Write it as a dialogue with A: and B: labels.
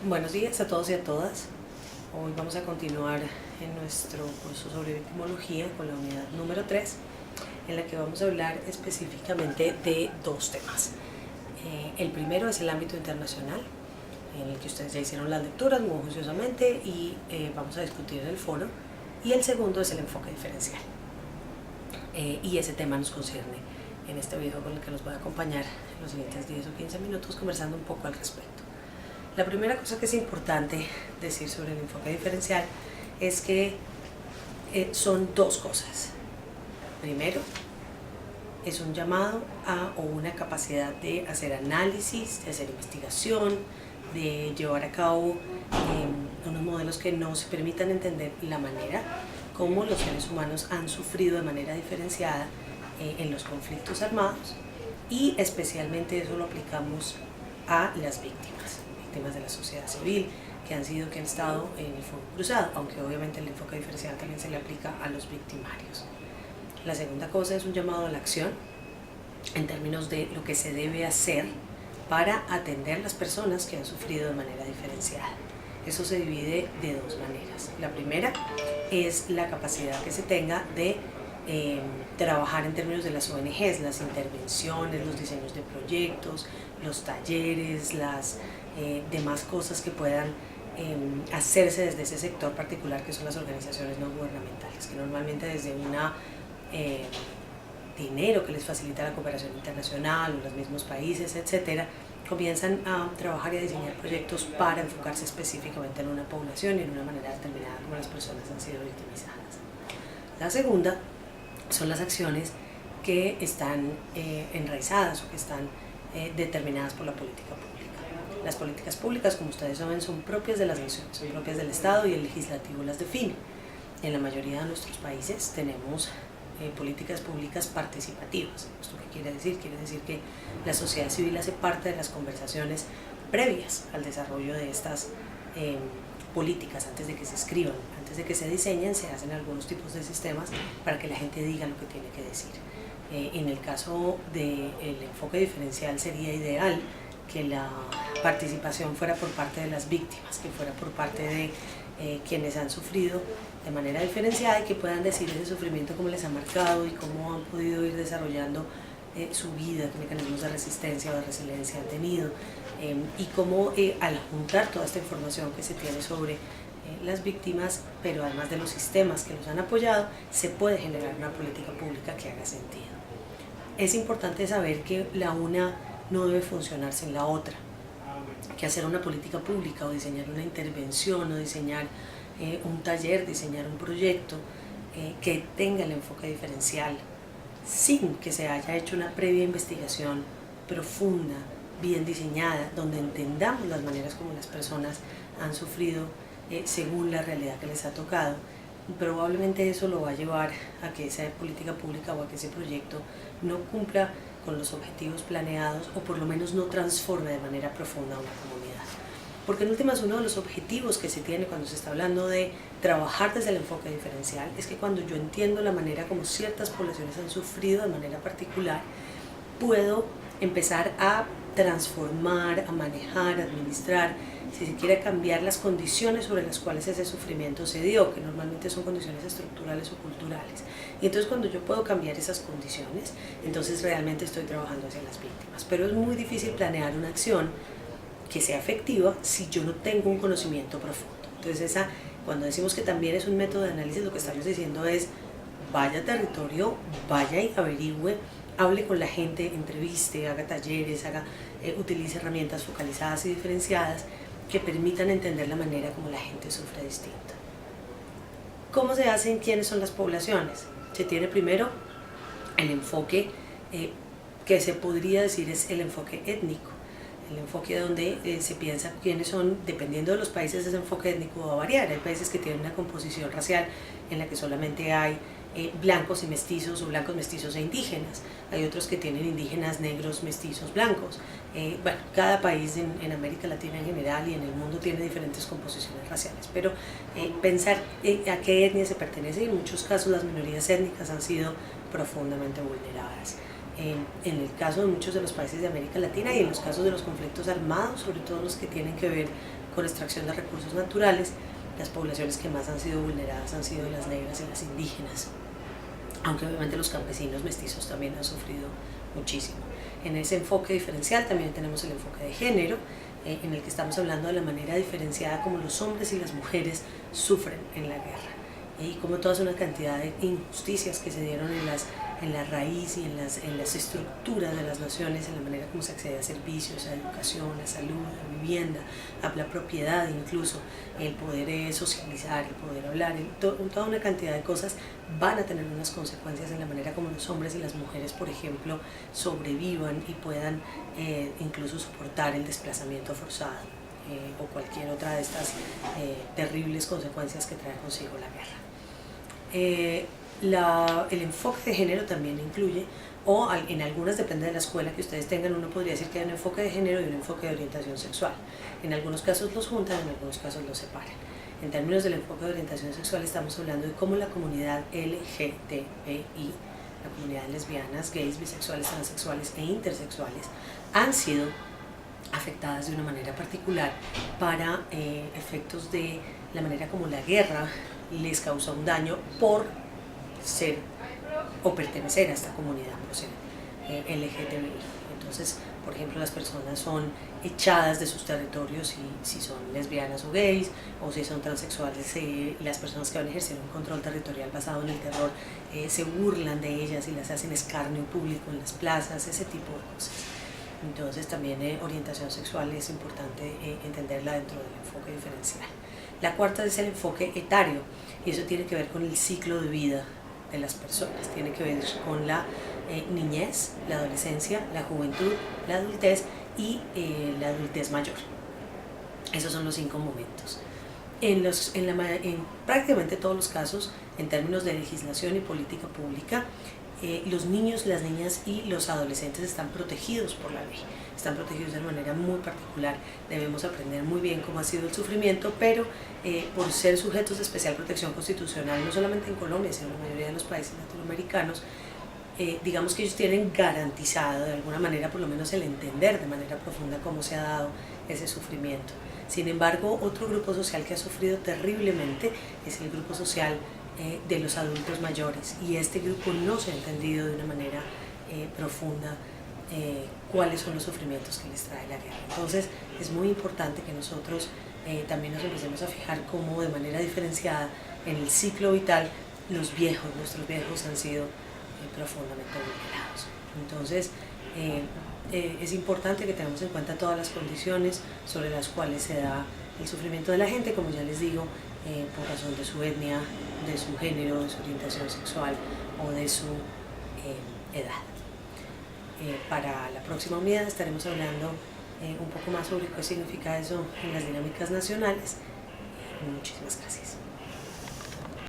A: Buenos días a todos y a todas. Hoy vamos a continuar en nuestro curso sobre victimología con la unidad número 3, en la que vamos a hablar específicamente de dos temas. El primero es el ámbito internacional, en el que ustedes ya hicieron las lecturas muy juiciosamente y vamos a discutir en el foro. Y el segundo es el enfoque diferencial. Y ese tema nos concierne en este video con el que nos voy a acompañar en los siguientes 10 o 15 minutos conversando un poco al respecto. La primera cosa que es importante decir sobre el enfoque diferencial es que son dos cosas. Primero, es un llamado a o una capacidad de hacer análisis, de hacer investigación, de llevar a cabo unos modelos que nos permitan entender la manera como los seres humanos han sufrido de manera diferenciada en los conflictos armados, y especialmente eso lo aplicamos a las víctimas de la sociedad civil que han estado en el fuego cruzado, aunque obviamente el enfoque diferencial también se le aplica a los victimarios. La segunda cosa es un llamado a la acción en términos de lo que se debe hacer para atender a las personas que han sufrido de manera diferenciada. Eso se divide de dos maneras. La primera es la capacidad que se tenga de trabajar en términos de las ONGs, las intervenciones, los diseños de proyectos, los talleres, las demás cosas que puedan hacerse desde ese sector particular que son las organizaciones no gubernamentales, que normalmente desde dinero que les facilita la cooperación internacional o los mismos países, etcétera, comienzan a trabajar y a diseñar proyectos para enfocarse específicamente en una población y en una manera determinada como las personas han sido victimizadas. La segunda son las acciones que están enraizadas o que están determinadas por la política pública. Las políticas públicas, como ustedes saben, son propias de las naciones, son propias del Estado y el legislativo las define. En la mayoría de nuestros países tenemos políticas públicas participativas. ¿Esto qué quiere decir? Quiere decir que la sociedad civil hace parte de las conversaciones previas al desarrollo de estas políticas, antes de que se escriban, antes de que se diseñen, se hacen algunos tipos de sistemas para que la gente diga lo que tiene que decir. En el caso del enfoque diferencial sería ideal que la participación fuera por parte de las víctimas, que fuera por parte de quienes han sufrido de manera diferenciada y que puedan decir ese sufrimiento cómo les ha marcado y cómo han podido ir desarrollando su vida, qué mecanismos de resistencia o de resiliencia han tenido, y cómo al juntar toda esta información que se tiene sobre las víctimas, pero además de los sistemas que los han apoyado, se puede generar una política pública que haga sentido. Es importante saber que la una no debe funcionar sin la otra, que hacer una política pública o diseñar una intervención o diseñar un taller, diseñar un proyecto que tenga el enfoque diferencial sin que se haya hecho una previa investigación profunda, bien diseñada, donde entendamos las maneras como las personas han sufrido según la realidad que les ha tocado. Probablemente eso lo va a llevar a que esa política pública o a que ese proyecto no cumpla con los objetivos planeados o por lo menos no transforme de manera profunda a una comunidad. Porque en últimas uno de los objetivos que se tiene cuando se está hablando de trabajar desde el enfoque diferencial es que cuando yo entiendo la manera como ciertas poblaciones han sufrido de manera particular, puedo empezar a transformar, a manejar, a administrar, si se quiere cambiar las condiciones sobre las cuales ese sufrimiento se dio, que normalmente son condiciones estructurales o culturales. Y entonces cuando yo puedo cambiar esas condiciones, entonces realmente estoy trabajando hacia las víctimas. Pero es muy difícil planear una acción que sea efectiva si yo no tengo un conocimiento profundo. Entonces cuando decimos que también es un método de análisis, lo que estamos diciendo es vaya a territorio, vaya y averigüe, hable con la gente, entreviste, haga talleres, utilice herramientas focalizadas y diferenciadas que permitan entender la manera como la gente sufre distinta. ¿Cómo se hacen? ¿Quiénes son las poblaciones? Se tiene primero el enfoque que se podría decir es el enfoque étnico, el enfoque donde se piensa quiénes son, dependiendo de los países ese enfoque étnico va a variar. Hay países que tienen una composición racial en la que solamente hay blancos y mestizos o blancos, mestizos e indígenas. Hay otros que tienen indígenas, negros, mestizos, blancos. Bueno, cada país en América Latina en general y en el mundo tiene diferentes composiciones raciales, pero pensar a qué etnia se pertenece, y en muchos casos las minorías étnicas han sido profundamente vulneradas en el caso de muchos de los países de América Latina y en los casos de los conflictos armados, sobre todo los que tienen que ver con extracción de recursos naturales, las poblaciones que más han sido vulneradas han sido las negras y las indígenas, aunque obviamente los campesinos mestizos también han sufrido muchísimo. En ese enfoque diferencial también tenemos el enfoque de género, en el que estamos hablando de la manera diferenciada como los hombres y las mujeres sufren en la guerra, y como toda una cantidad de injusticias que se dieron en la raíz y en las estructuras de las naciones, en la manera como se accede a servicios, a educación, a salud, a vivienda, a la propiedad, incluso el poder socializar, el poder hablar, toda una cantidad de cosas van a tener unas consecuencias en la manera como los hombres y las mujeres, por ejemplo, sobrevivan y puedan incluso soportar el desplazamiento forzado o cualquier otra de estas terribles consecuencias que trae consigo la guerra. El enfoque de género también incluye, o en algunas, depende de la escuela que ustedes tengan, uno podría decir que hay un enfoque de género y un enfoque de orientación sexual. En algunos casos los juntan, en algunos casos los separan. En términos del enfoque de orientación sexual estamos hablando de cómo la comunidad LGTBI, la comunidad de lesbianas, gays, bisexuales, transexuales e intersexuales, han sido afectadas de una manera particular para efectos de la manera como la guerra les causa un daño por ser o pertenecer a esta comunidad, por ser LGTBI. Entonces, por ejemplo, las personas son echadas de sus territorios si son lesbianas o gays, o si son transexuales, las personas que van a ejercer un control territorial basado en el terror se burlan de ellas y las hacen escarnio público en las plazas, ese tipo de cosas. Entonces también orientación sexual es importante entenderla dentro del enfoque diferencial. La cuarta es el enfoque etario, y eso tiene que ver con el ciclo de vida de las personas, tiene que ver con la niñez, la adolescencia, la juventud, la adultez y la adultez mayor. Esos son los 5 momentos. En prácticamente todos los casos, en términos de legislación y política pública, los niños, las niñas y los adolescentes están protegidos por la ley, están protegidos de manera muy particular. Debemos aprender muy bien cómo ha sido el sufrimiento, pero por ser sujetos de especial protección constitucional, no solamente en Colombia, sino en la mayoría de los países latinoamericanos, digamos que ellos tienen garantizado de alguna manera por lo menos el entender de manera profunda cómo se ha dado ese sufrimiento. Sin embargo, otro grupo social que ha sufrido terriblemente es el grupo social de los adultos mayores, y este grupo no se ha entendido de una manera profunda cuáles son los sufrimientos que les trae la guerra. Entonces es muy importante que nosotros también nos empecemos a fijar cómo de manera diferenciada en el ciclo vital nuestros viejos han sido profundamente vulnerados. Entonces es importante que tengamos en cuenta todas las condiciones sobre las cuales se da el sufrimiento de la gente, como ya les digo, por razón de su etnia, de su género, de su orientación sexual o de su edad. Para la próxima unidad estaremos hablando un poco más sobre qué significa eso en las dinámicas nacionales. Muchísimas gracias.